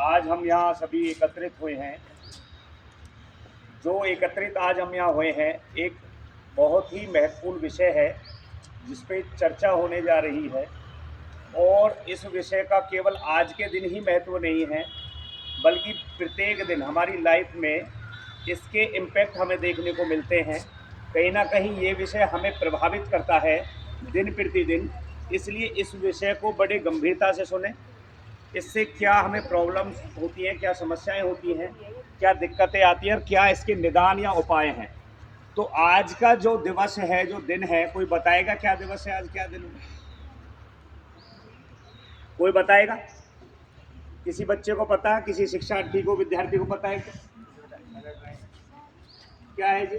आज हम यहाँ सभी एकत्रित हुए हैं। जो एकत्रित आज हम यहाँ हुए हैं, एक बहुत ही महत्वपूर्ण विषय है जिस पे चर्चा होने जा रही है। और इस विषय का केवल आज के दिन ही महत्व नहीं है, बल्कि प्रत्येक दिन हमारी लाइफ में इसके इम्पैक्ट हमें देखने को मिलते हैं। कहीं ना कहीं ये विषय हमें प्रभावित करता है दिन प्रतिदिन। इसलिए इस विषय को बड़े गंभीरता से सुने। इससे क्या हमें प्रॉब्लम्स होती हैं, क्या समस्याएं होती हैं, क्या दिक्कतें आती हैं और क्या इसके निदान या उपाय हैं। तो आज का जो दिवस है, जो दिन है, कोई बताएगा क्या दिवस है आज, क्या दिन है? कोई बताएगा? किसी बच्चे को पता है? किसी शिक्षार्थी को, विद्यार्थी को पता है क्या है जी?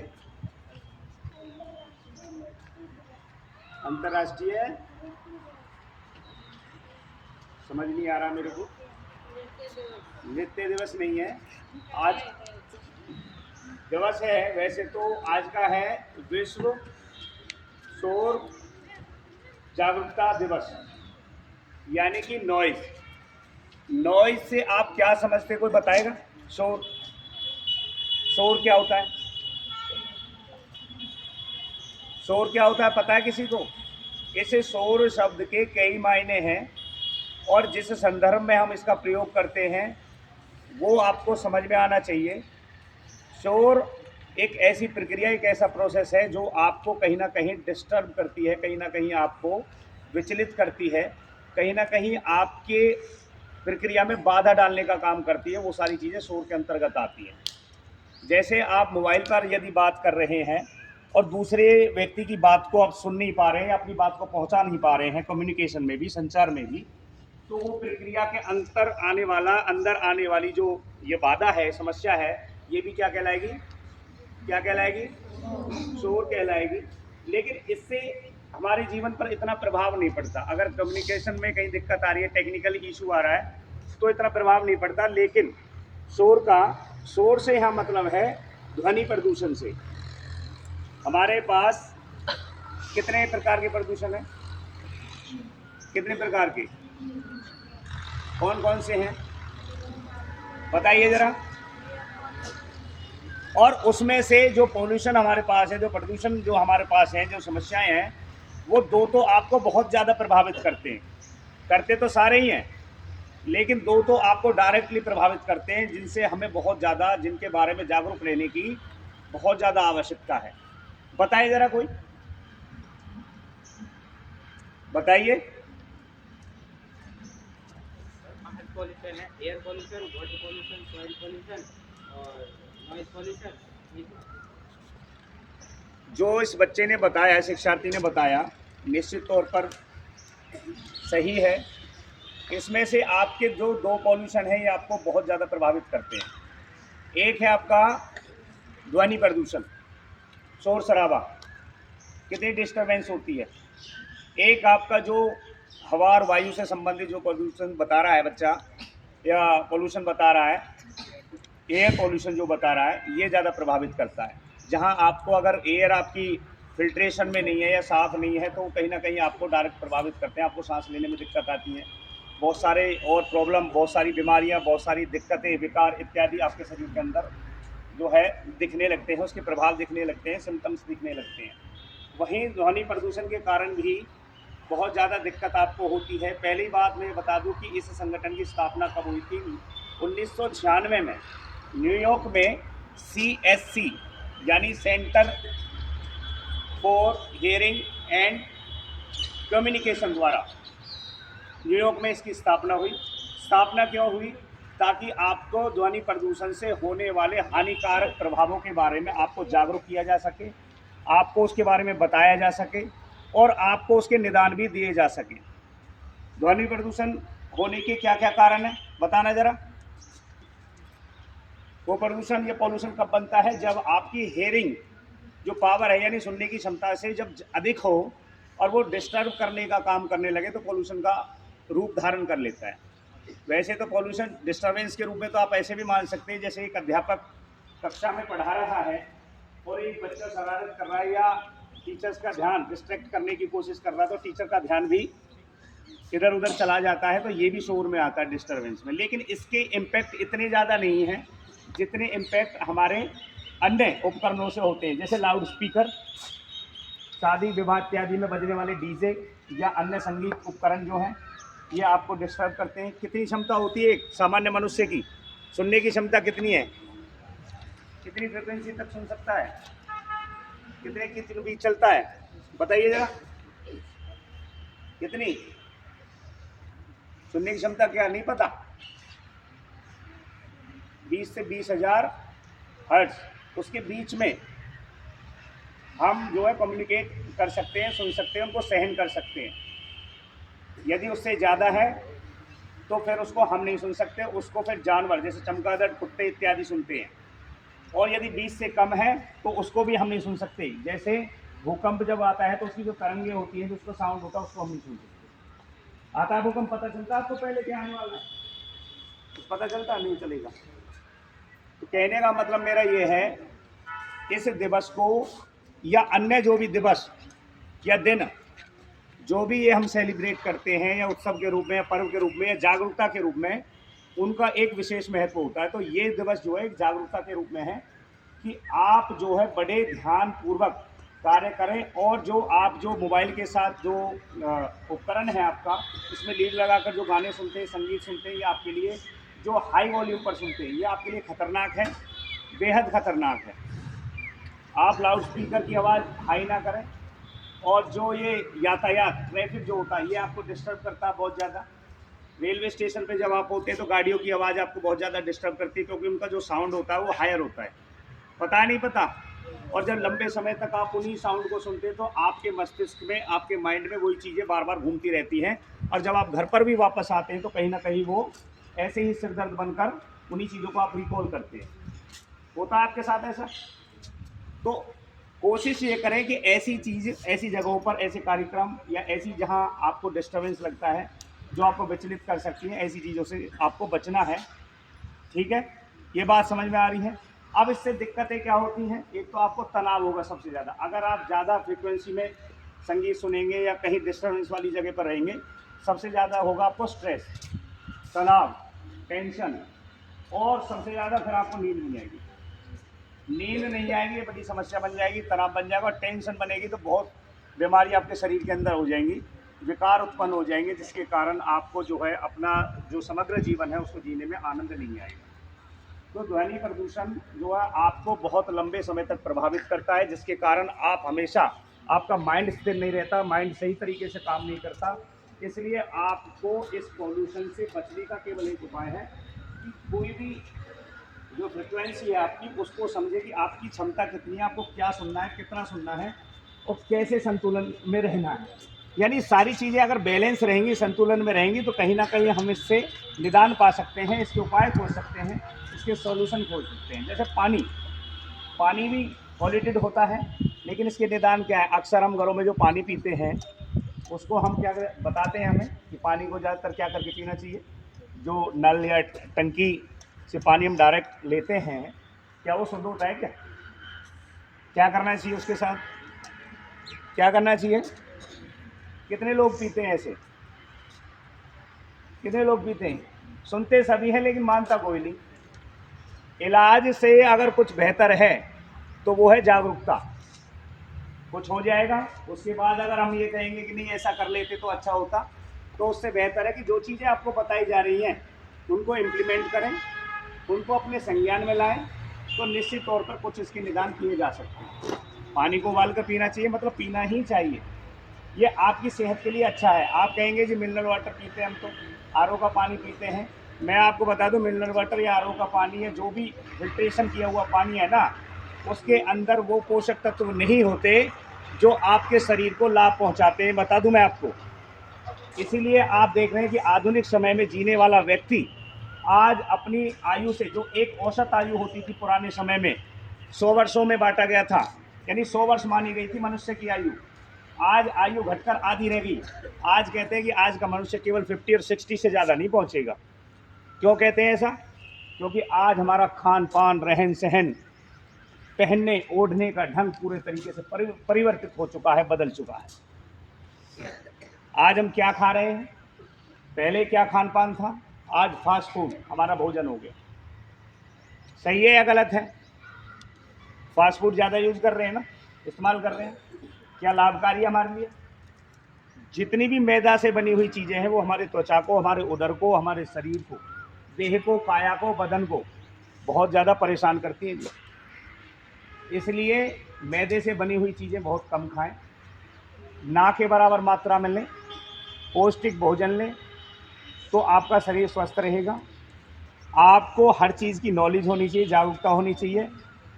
अंतर्राष्ट्रीय, समझ नहीं आ रहा मेरे को। नृत्य दिवस नहीं है आज। दिवस है वैसे तो आज का है विश्व शोर जागरूकता दिवस, यानी कि नॉइज। नॉइज से आप क्या समझते, कोई बताएगा? शोर, शोर क्या होता है? शोर क्या होता है पता है किसी को? इस शोर शब्द के कई मायने हैं और जिस संदर्भ में हम इसका प्रयोग करते हैं वो आपको समझ में आना चाहिए। शोर एक ऐसी प्रक्रिया, एक ऐसा प्रोसेस है जो आपको कहीं ना कहीं डिस्टर्ब करती है, कहीं ना कहीं आपको विचलित करती है, कहीं ना कहीं आपके प्रक्रिया में बाधा डालने का काम करती है। वो सारी चीज़ें शोर के अंतर्गत आती हैं। जैसे आप मोबाइल पर यदि बात कर रहे हैं और दूसरे व्यक्ति की बात को आप सुन नहीं पा रहे हैं, अपनी बात को पहुंचा नहीं पा रहे हैं, कम्युनिकेशन में भी, संचार में भी, तो वो प्रक्रिया के अंदर आने वाली जो ये बाधा है, समस्या है, ये भी क्या कहलाएगी? क्या कहलाएगी? शोर कहलाएगी। लेकिन इससे हमारे जीवन पर इतना प्रभाव नहीं पड़ता। अगर कम्युनिकेशन में कहीं दिक्कत आ रही है, टेक्निकल इशू आ रहा है, तो इतना प्रभाव नहीं पड़ता। लेकिन शोर से यहाँ मतलब है ध्वनि प्रदूषण से। हमारे पास कितने प्रकार के प्रदूषण है? कितने प्रकार के? कौन कौन से हैं बताइए जरा। और उसमें से जो पोल्यूशन हमारे पास है, जो प्रदूषण जो हमारे पास है, जो समस्याएं हैं, वो दो तो आपको बहुत ज़्यादा प्रभावित करते हैं। करते तो सारे ही हैं, लेकिन दो तो आपको डायरेक्टली प्रभावित करते हैं, जिनसे हमें बहुत ज़्यादा, जिनके बारे में जागरूक रहने की बहुत ज़्यादा आवश्यकता है। बताइए जरा, कोई बताइए। पॉल्यूशन है, air pollution, water pollution, soil pollution और नॉइज पॉल्यूशन। जो इस बच्चे ने बताया, शिक्षार्थी ने बताया, निश्चित तौर पर सही है। इसमें से आपके जो दो पॉल्यूशन है ये आपको बहुत ज़्यादा प्रभावित करते हैं। एक है आपका ध्वनि प्रदूषण, शोर शराबा, कितनी डिस्टर्बेंस होती है। एक आपका जो हवा और वायु से संबंधित जो पॉल्यूशन बता रहा है बच्चा, या पॉल्यूशन बता रहा है, एयर पॉल्यूशन जो बता रहा है, ये ज़्यादा प्रभावित करता है। जहाँ आपको अगर एयर आपकी फिल्ट्रेशन में नहीं है या साफ़ नहीं है, तो कहीं ना कहीं आपको डायरेक्ट प्रभावित करते हैं, आपको सांस लेने में दिक्कत आती है, बहुत सारे और प्रॉब्लम, बहुत सारी बीमारियाँ, बहुत सारी दिक्कतें, विकार इत्यादि आपके शरीर के अंदर जो है दिखने लगते हैं, उसके प्रभाव दिखने लगते हैं, सिम्टम्स दिखने लगते हैं। वहीं ध्वनि प्रदूषण के कारण भी बहुत ज़्यादा दिक्कत आपको होती है। पहली बात मैं बता दूं कि इस संगठन की स्थापना कब हुई थी? 1996 में न्यूयॉर्क में CSC यानी centre for hearing and communication द्वारा न्यूयॉर्क में इसकी स्थापना हुई। स्थापना क्यों हुई? ताकि आपको ध्वनि प्रदूषण से होने वाले हानिकारक प्रभावों के बारे में आपको जागरूक किया जा सके, आपको उसके बारे में बताया जा सके और आपको उसके निदान भी दिए जा सके। ध्वनि प्रदूषण होने के क्या क्या कारण है बताना जरा। वो प्रदूषण, ये पॉल्यूशन कब बनता है? जब आपकी हेयरिंग जो पावर है, यानी सुनने की क्षमता से जब अधिक हो और वो डिस्टर्ब करने का काम करने लगे, तो पॉल्यूशन का रूप धारण कर लेता है। वैसे तो पॉल्यूशन डिस्टर्बेंस के रूप में तो आप ऐसे भी मान सकते हैं, जैसे एक अध्यापक कक्षा में पढ़ा रहा है और एक बच्चा शरारत कर रहा है या टीचर्स का ध्यान डिस्ट्रैक्ट करने की कोशिश कर रहा है, तो टीचर का ध्यान भी इधर उधर चला जाता है तो ये भी शोर में आता है, डिस्टरबेंस में। लेकिन इसके इम्पैक्ट इतने ज़्यादा नहीं हैं जितने इम्पैक्ट हमारे अन्य उपकरणों से होते हैं, जैसे लाउड स्पीकर, शादी विवाह इत्यादि में बजने वाले डीजे या अन्य संगीत उपकरण जो हैं ये आपको डिस्टर्ब करते हैं। कितनी क्षमता होती है एक सामान्य मनुष्य की, सुनने की क्षमता कितनी है, कितनी फ्रिक्वेंसी तक सुन सकता है, कितने के बीच चलता है, बताइए जरा, कितनी सुनने की क्षमता, क्या नहीं पता? 20 से 20,000 हर्ट्ज, उसके बीच में हम जो है कम्युनिकेट कर सकते हैं, सुन सकते हैं, उनको सहन कर सकते हैं। यदि उससे ज़्यादा है तो फिर उसको हम नहीं सुन सकते, उसको फिर जानवर जैसे चमगादड़, कुत्ते इत्यादि सुनते हैं। और यदि 20 से कम है तो उसको भी हम नहीं सुन सकते। जैसे भूकंप जब आता है तो उसकी जो तरंगें होती हैं, जो उसका साउंड होता है, उसको हम नहीं सुन सकते। आता है भूकंप, पता चलता है आपको पहले क्या आने वाला है, तो पता चलता नहीं चलेगा। तो कहने का मतलब मेरा ये है, इस दिवस को या अन्य जो भी दिवस या दिन जो भी ये हम सेलिब्रेट करते हैं या उत्सव के रूप में या पर्व के रूप में या जागरूकता के रूप में, उनका एक विशेष महत्व होता है। तो ये दिवस जो है एक जागरूकता के रूप में है कि आप जो है बड़े ध्यान पूर्वक कार्य करें, और जो आप जो मोबाइल के साथ जो उपकरण है आपका, इसमें लीड लगाकर जो गाने सुनते हैं, संगीत सुनते हैं, ये आपके लिए जो हाई वॉल्यूम पर सुनते हैं, ये आपके लिए खतरनाक है, बेहद खतरनाक है। आप लाउड स्पीकर की आवाज़ हाई ना करें। और जो ये यातायात ट्रैफिक जो होता है ये आपको डिस्टर्ब करता है बहुत ज़्यादा। रेलवे स्टेशन पे जब आप होते हैं तो गाड़ियों की आवाज़ आपको बहुत ज़्यादा डिस्टर्ब करती है, क्योंकि उनका जो साउंड होता है वो हायर होता है, पता नहीं पता। और जब लंबे समय तक आप उन्हीं साउंड को सुनते हैं तो आपके मस्तिष्क में, आपके माइंड में वही चीज़ें बार बार घूमती रहती हैं, और जब आप घर पर भी वापस आते हैं तो कहीं ना कहीं वो ऐसे ही सिरदर्द बनकर उन्हीं चीज़ों को आप रिकॉल करते हैं। होता है आपके साथ ऐसा? तो कोशिश ये करें कि ऐसी चीज़, ऐसी जगहों पर ऐसे कार्यक्रम या ऐसी जहां आपको डिस्टर्बेंस लगता है, जो आपको विचलित कर सकती है, ऐसी चीज़ों से आपको बचना है। ठीक है, ये बात समझ में आ रही है? अब इससे दिक्कतें क्या होती हैं? एक तो आपको तनाव होगा सबसे ज़्यादा, अगर आप ज़्यादा फ्रीक्वेंसी में संगीत सुनेंगे या कहीं डिस्टर्बेंस वाली जगह पर रहेंगे, सबसे ज़्यादा होगा आपको स्ट्रेस, तनाव, टेंशन, और सबसे ज़्यादा फिर आपको नींद नहीं आएगी। नींद नहीं आएगी, ये बड़ी समस्या बन जाएगी, तनाव बन जाएगा, और टेंशन बनेगी तो बहुत बीमारी आपके शरीर के अंदर हो जाएंगी, विकार उत्पन्न हो जाएंगे, जिसके कारण आपको जो है अपना जो समग्र जीवन है उसको जीने में आनंद नहीं आएगा। तो ध्वनि प्रदूषण जो है आपको बहुत लंबे समय तक प्रभावित करता है, जिसके कारण आप हमेशा, आपका माइंड स्थिर नहीं रहता, माइंड सही तरीके से काम नहीं करता। इसलिए आपको इस पॉल्यूशन से बचने का केवल एक उपाय है कि कोई भी जो फ्रिक्वेंसी है आपकी, उसको समझे कि आपकी क्षमता कितनी है, आपको क्या सुनना है, कितना सुनना है, और कैसे संतुलन में रहना है। यानी सारी चीज़ें अगर बैलेंस रहेंगी, संतुलन में रहेंगी, तो कहीं ना कहीं हम इससे निदान पा सकते हैं, इसके उपाय खोज सकते हैं, इसके सॉल्यूशन खोज सकते हैं। जैसे पानी, पानी भी पॉल्यूटेड होता है, लेकिन इसके निदान क्या है? अक्सर हम घरों में जो पानी पीते हैं उसको हम क्या बताते हैं हमें कि पानी को ज़्यादातर क्या करके पीना चाहिए। जो नल या टंकी से पानी हम डायरेक्ट लेते हैं, क्या वो शुद्ध होता है? क्या करना चाहिए उसके साथ? क्या करना चाहिए? कितने लोग पीते हैं ऐसे? कितने लोग पीते हैं? सुनते सभी हैं लेकिन मानता कोई नहीं। इलाज से अगर कुछ बेहतर है तो वो है जागरूकता। कुछ हो जाएगा, उसके बाद अगर हम ये कहेंगे कि नहीं ऐसा कर लेते तो अच्छा होता, तो उससे बेहतर है कि जो चीज़ें आपको बताई जा रही हैं उनको इम्प्लीमेंट करें, उनको अपने संज्ञान में लाएं, तो निश्चित तौर पर कुछ इसके निदान किए जा सकते हैं। पानी को उबाल कर पीना चाहिए, मतलब पीना ही चाहिए, ये आपकी सेहत के लिए अच्छा है। आप कहेंगे जी मिनरल वाटर पीते हैं हम, तो आरओ का पानी पीते हैं। मैं आपको बता दूं, मिनरल वाटर या आरओ का पानी है, जो भी फिल्ट्रेशन किया हुआ पानी है ना, उसके अंदर वो पोषक तत्व नहीं होते जो आपके शरीर को लाभ पहुंचाते हैं, बता दूं मैं आपको। इसीलिए आप देख रहे हैं कि आधुनिक समय में जीने वाला व्यक्ति आज अपनी आयु से, जो एक औसत आयु होती थी पुराने समय में 100 वर्षों में बांटा गया था, यानी 100 वर्ष मानी गई थी मनुष्य की आयु, आज आयु घटकर आधी रह गई। आज कहते हैं कि आज का मनुष्य केवल 50 और 60 से ज़्यादा नहीं पहुंचेगा। क्यों कहते हैं ऐसा? क्योंकि आज हमारा खान पान, रहन सहन, पहनने ओढ़ने का ढंग पूरे तरीके से परिवर्तित हो चुका है, बदल चुका है। आज हम क्या खा रहे हैं? पहले क्या खान पान था, आज फास्ट फूड हमारा भोजन हो गया। सही है या गलत है? फास्ट फूड ज़्यादा यूज़ कर रहे हैं ना, इस्तेमाल कर रहे हैं। क्या लाभकारी है हमारे लिए? जितनी भी मैदा से बनी हुई चीज़ें हैं वो हमारे त्वचा को, हमारे उदर को, हमारे शरीर को, देह को, काया को, बदन को बहुत ज़्यादा परेशान करती हैं। इसलिए मैदे से बनी हुई चीज़ें बहुत कम खाएं, ना के बराबर मात्रा में लें, पौष्टिक भोजन लें, तो आपका शरीर स्वस्थ रहेगा। आपको हर चीज़ की नॉलेज होनी चाहिए, जागरूकता होनी चाहिए,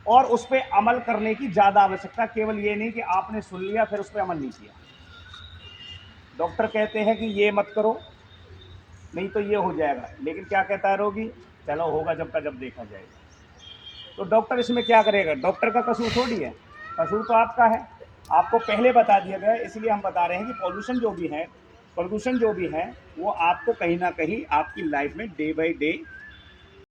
और उस पर अमल करने की ज़्यादा आवश्यकता। केवल ये नहीं कि आपने सुन लिया फिर उस पर अमल नहीं किया। डॉक्टर कहते हैं कि ये मत करो नहीं तो ये हो जाएगा, लेकिन क्या कहता है रोगी, चलो होगा जब का जब देखा जाएगा। तो डॉक्टर इसमें क्या करेगा? डॉक्टर का कसूर थोड़ी है, कसूर तो आपका है। आपको पहले बता दिया गया, इसलिए हम बता रहे हैं कि प्रदूषण जो भी है वो आपको कहीं ना कहीं आपकी लाइफ में डे बाय डे